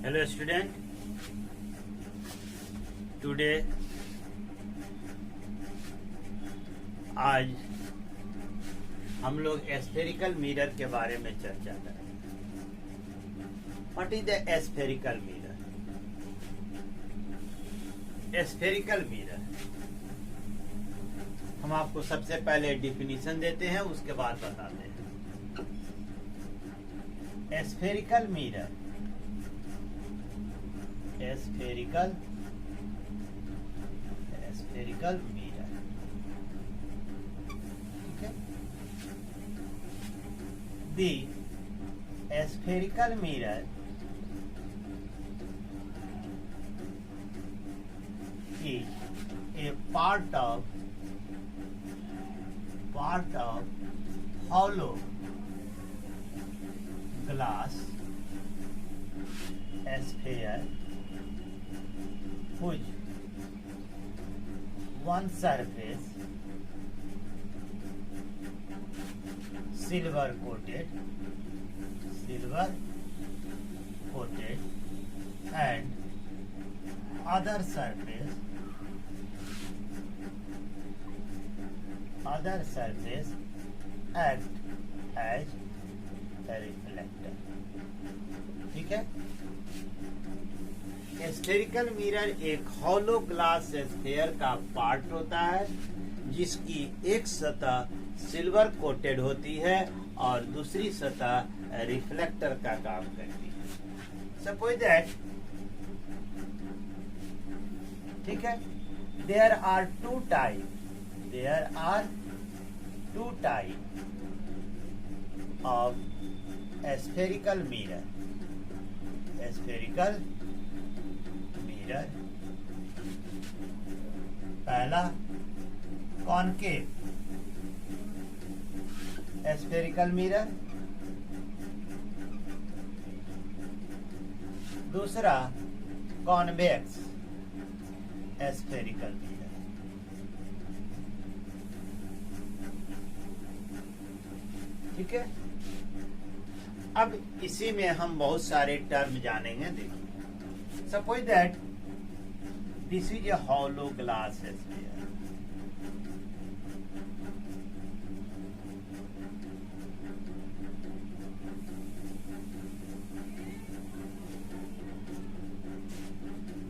Hello student, today आज हम लोग स्फेरिकल मिरर के बारे में चर्चा करेंगे। What is the spherical mirror? Spherical mirror हम आपको सबसे पहले डिफिनीशन देते हैं, उसके बाद बताते हैं। स्फेरिकल मिरर, spherical mirror, ठीक है। The spherical mirror is a part of hollow glass sphere whose one surface silver coated and other surface act as a reflector, ठीक है। स्फेरिकल मिरर एक हॉलो ग्लास स्फेयर का part होता है जिसकी एक सतह सिल्वर कोटेड होती है और दूसरी सतह रिफ्लेक्टर का काम करती है। सपोज दैट, ठीक है, there are two type of spherical mirror. पहला कॉनकेव स्फेरिकल मिरर, दूसरा कॉन्वेक्स स्फेरिकल मिरर। ठीक है, अब इसी में हम बहुत सारे टर्म जानेंगे। देखिए, suppose that this is a hollow glass sphere.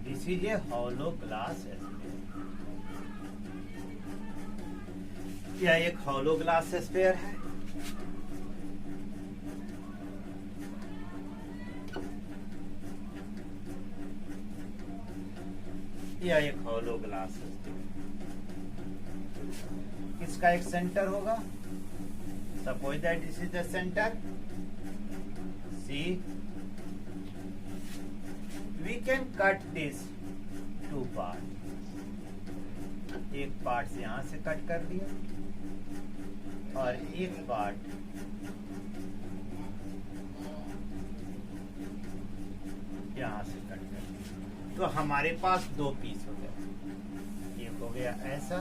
This is a hollow glass sphere. यह एक hollow glass sphere है। यह एक हॉलो ग्लास है। इसका एक सेंटर होगा। Suppose that this is the centre C. We can cut this two part. एक पार्ट से यहां से कट कर दिया और एक पार्ट यहां से कट कर दिया, तो हमारे पास दो पीस हो गया। एक हो गया ऐसा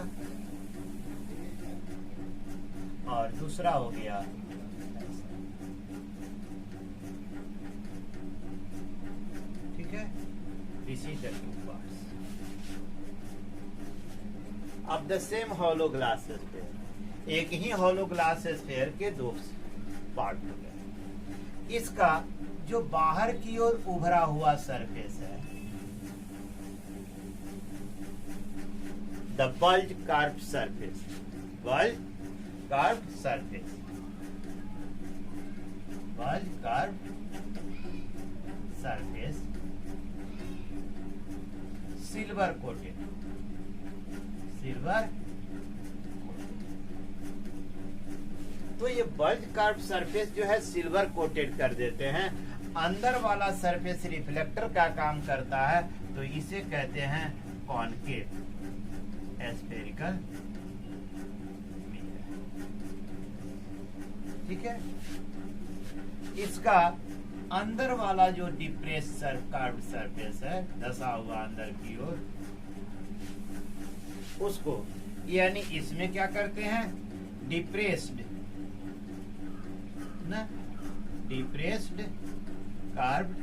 और दूसरा हो गया ऐसा, ठीक है। This is the two parts of the same hollow glass sphere. एक ही हॉलो ग्लास स्फेयर के दो पार्ट हो गए। इसका जो बाहर की ओर उभरा हुआ सरफेस है, the bulge curved surface, silver coated, तो ये बल्ज कर्व सरफेस जो है सिल्वर कोटेड कर देते हैं। अंदर वाला सरफेस रिफ्लेक्टर का काम करता है, तो इसे कहते हैं कॉनकेव स्फेरिकल मिरर, ठीक है। इसका अंदर वाला जो डिप्रेस कर्व्ड सरफेस है, धसा हुआ अंदर की ओर, उसको यानी इसमें क्या करते हैं, डिप्रेस्ड ना, depressed curved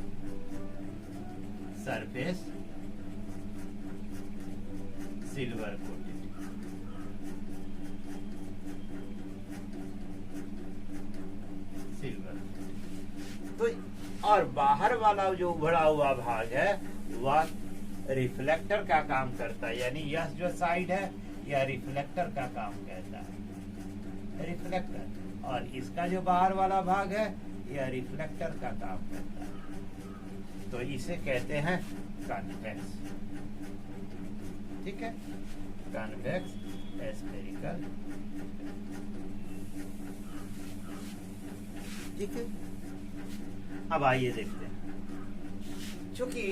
surface silver coated. Silver. तो और बाहर वाला जो उभड़ा हुआ भाग है वह रिफ्लेक्टर का काम करता है, यानी यह जो साइड है यह रिफ्लेक्टर का काम करता है, रिफ्लेक्टर। और इसका जो बाहर वाला भाग है यह रिफ्लेक्टर का काम करता है, तो इसे कहते हैं कॉन्वेक्स। ठीक है, कॉन्वेक्स स्फेरिकल। ठीक है, अब आइए देखते हैं, चूंकि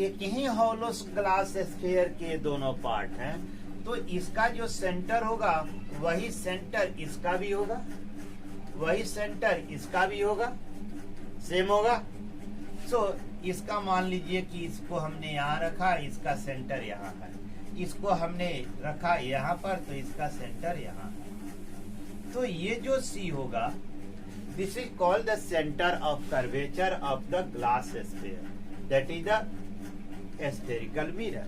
एक ही हॉलो ग्लास स्फीयर के दोनों पार्ट हैं, तो इसका जो सेंटर होगा वही सेंटर इसका भी होगा, वही सेंटर इसका भी होगा, सेम होगा। सो इसका मान लीजिए कि इसको हमने यहाँ रखा, इसका सेंटर यहाँ है, इसको हमने रखा यहाँ पर, तो इसका सेंटर यहाँ है। तो ये जो सी होगा, this is called the centre of curvature of the glass sphere, that is the spherical mirror.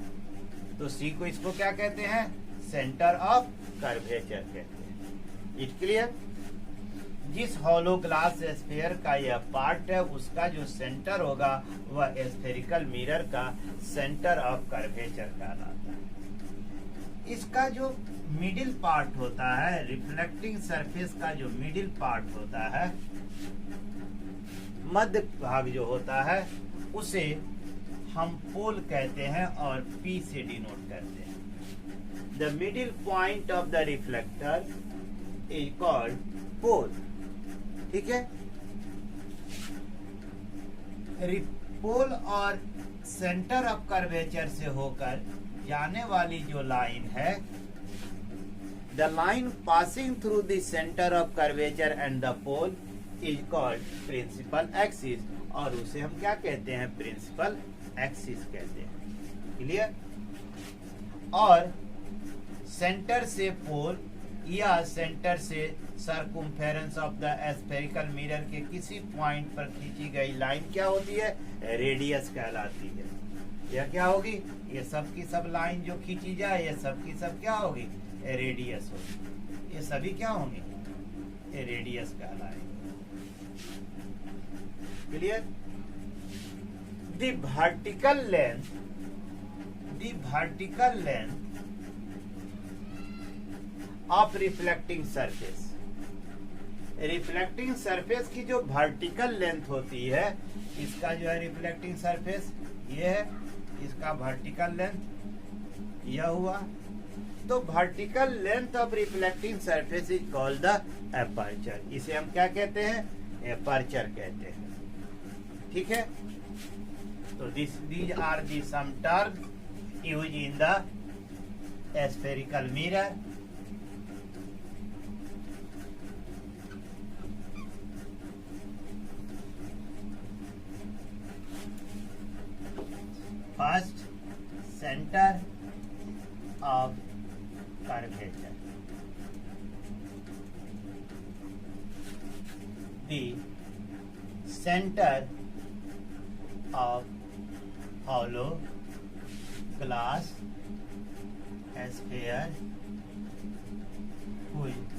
तो सी को इसको क्या कहते हैं? सेंटर ऑफ कर्वेचर कहते हैं। It clear? जिस हॉलो ग्लास स्फीयर का यह पार्ट है उसका जो सेंटर होगा वह स्फेरिकल मिरर का सेंटर ऑफ कर्वेचर कहलाता है। इसका जो मिडिल पार्ट होता है, रिफ्लेक्टिंग सरफेस का जो मिडिल पार्ट होता है, मध्य भाग जो होता है, उसे हम पोल कहते हैं और P से डिनोट करते हैं। The middle point of the reflector is called pole. ठीक है, पोल और सेंटर ऑफ कर्वेचर से होकर जाने वाली जो लाइन है, the line passing through the centre of curvature and the pole is called principal axis, और उसे हम क्या कहते हैं? प्रिंसिपल एक्सिस कहते हैं। क्लियर? और सेंटर से पोल या सेंटर से सर्कुम्फेरेंस ऑफ द स्फेरिकल मिरर के किसी पॉइंट पर खींची गई लाइन क्या होती है? रेडियस कहलाती है। यह क्या होगी? ये सब की सब लाइन जो खींची जाए, ये सब की सब क्या होगी? रेडियस होगी। ये सभी क्या होंगे? ये रेडियस कहलाएंगे। Clear? The vertical length of reflecting surface, reflecting surface की जो वर्टिकल लेंथ होती है, इसका जो है रिफ्लेक्टिंग सरफेस ये है, इसका वर्टिकल लेंथ यह हुआ। तो vertical length of reflecting surface is called the aperture. इसे हम क्या कहते हैं? एपर्चर कहते हैं। ठीक है, तो these are the some terms used in the spherical mirror. First, center of curvature. The center of hollow glass sphere with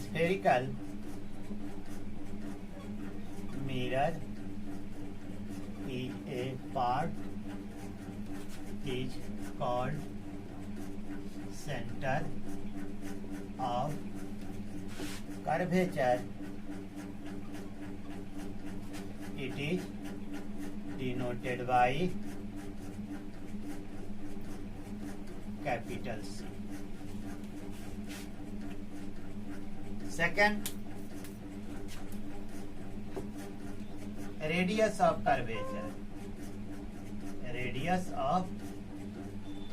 spherical mirror is a part is called center of curvature. It is denoted by capital C. Second, radius of curvature. Radius of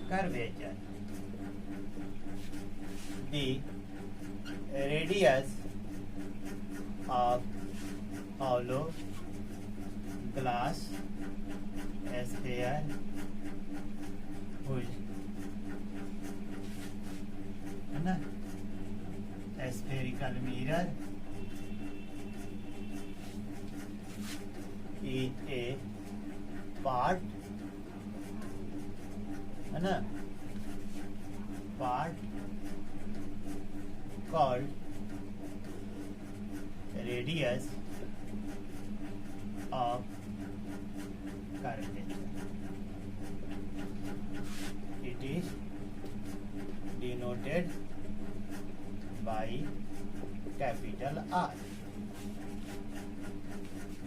curvature. The radius of hollow glass sphere whose है ना, spherical mirror is a part, है ना, part called radius of curvature. It is denoted by capital R.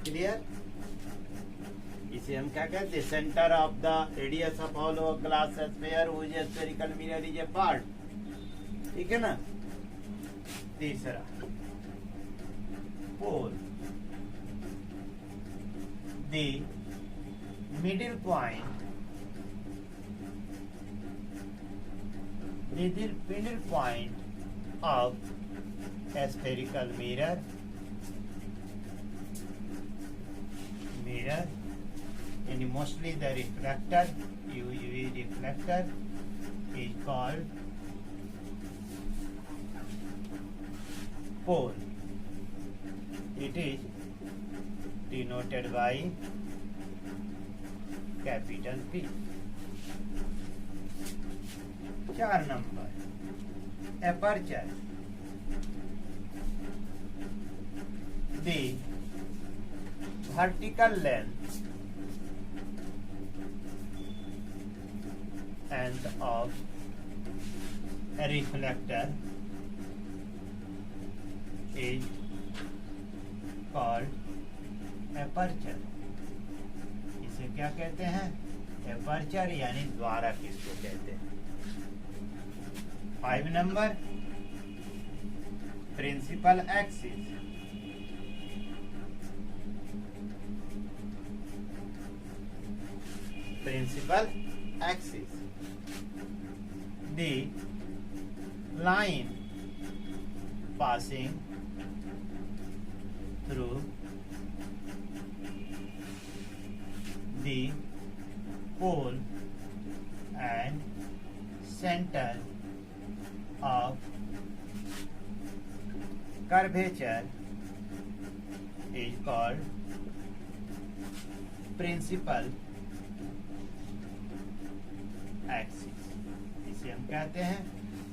Clear? इसे हम क्या कहते हैं? Centre of the radius of hollow glass sphere which spherical mirror is a part. ठीक है ना. तीसरा pole, the middle point, middle point of a spherical mirror and mostly the reflector, UV reflector, is called pole. It is denoted by capital P. 4 number aperture, the vertical length and of a reflector is called aperture. इसे क्या कहते हैं? aperture यानी द्वारक इसको कहते हैं. 5 number principal axis, principal axis, the line passing through the pole and center of curvature is called principal axis. इसे हम कहते हैं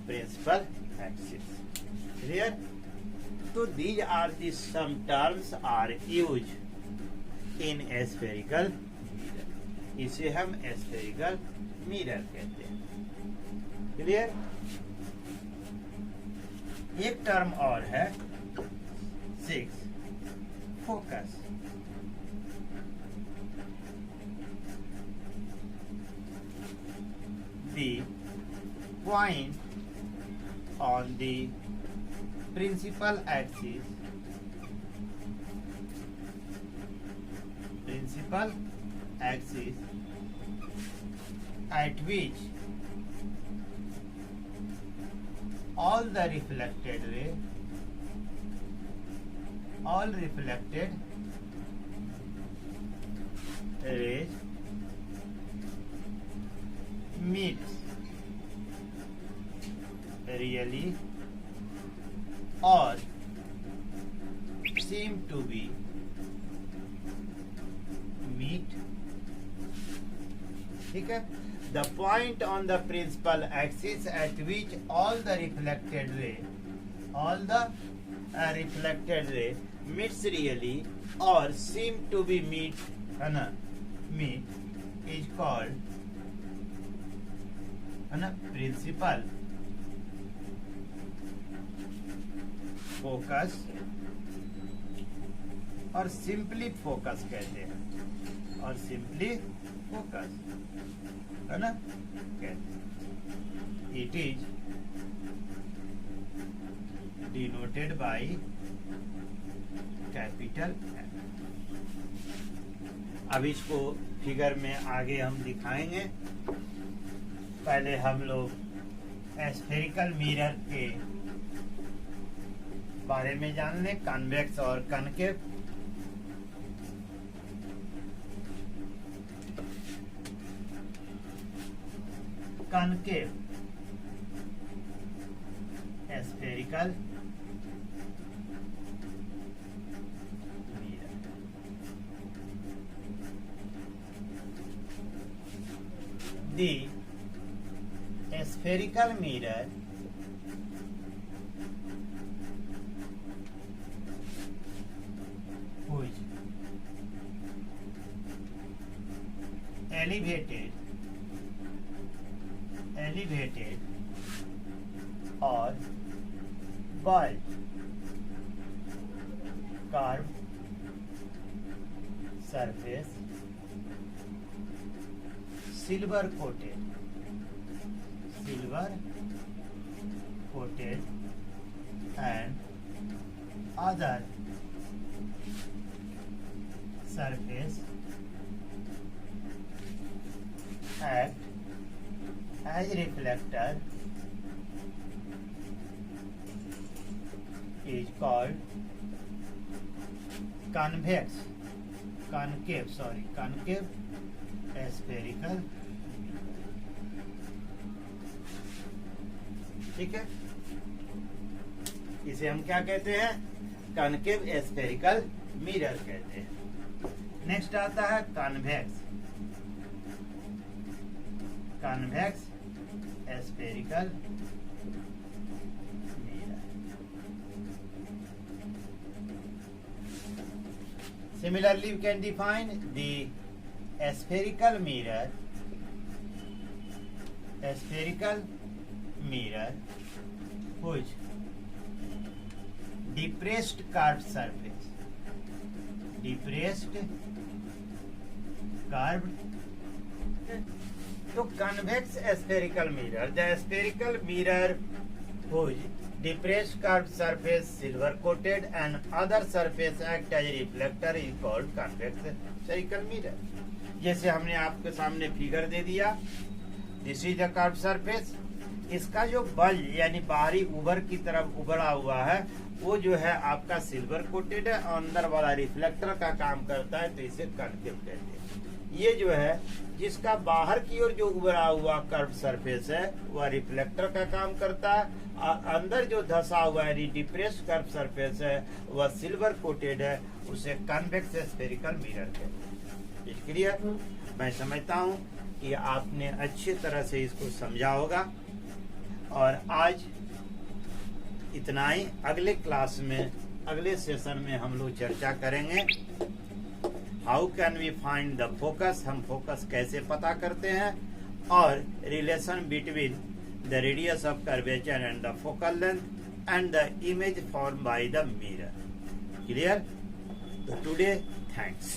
principal axis. Clear? So these are the some terms are used in a spherical mirror. इसे हम spherical mirror कहते हैं. Clear? एक term और है 6 focus. The point on the principal axis at which all reflected rays meets really or seem to be meet. ठीक है. The point on the principal axis at which all the reflected ray meets really or seem to be meet, है ना, meet is called, है ना, principal focus और simply focus कहते हैं. और सिंपली फोकस, है ना, कहते हैं. It is denoted by capital M. अब इसको फिगर में आगे हम दिखाएंगे. पहले हम लोग स्फेरिकल मिरर के बारे में जान लें. कन्वेक्स और concave. Concave spherical mirror. the spherical mirror whose elevated or bulge curved surface silver coated and other surface act as reflector is called concave spherical. ठीक है, इसे हम क्या कहते हैं? कॉनकेव स्फेरिकल मिरर कहते हैं। नेक्स्ट आता है convex spherical mirror. Similarly, we can define the spherical mirror whose depressed curved surface तो convex spherical mirror, the spherical mirror whose depressed curved surface silver coated and other surface act as a reflector is called convex spherical mirror। जैसे हमने आपके सामने figure दे दिया, this is the curve surface, इसका जो bulge यानी बाहरी उबर की तरफ उबड़ा हुआ है वो जो है आपका सिल्वर कोटेड है और अंदर वाला रिफ्लेक्टर का काम करता है, तो इसे कॉनकेव कहते हैं। ये जो है जिसका बाहर की ओर जो उभरा हुआ कर्व सरफेस है वह रिफ्लेक्टर का काम करता है और अंदर जो धसा हुआ है डिप्रेस्ड कर्व सरफेस है वह सिल्वर कोटेड है, उसे कॉन्वेक्स स्फेरिकल मिरर कहते हैं। क्लियर? मैं समझता हूँ कि आपने अच्छी तरह से इसको समझा होगा और आज इतना ही। अगले क्लास में, अगले सेशन में हम लोग चर्चा करेंगे how can we find the focus, हम फोकस कैसे पता करते हैं, और relation between the radius of curvature and the focal length and the image form by the mirror. Clear? तो टुडे थैंक्स।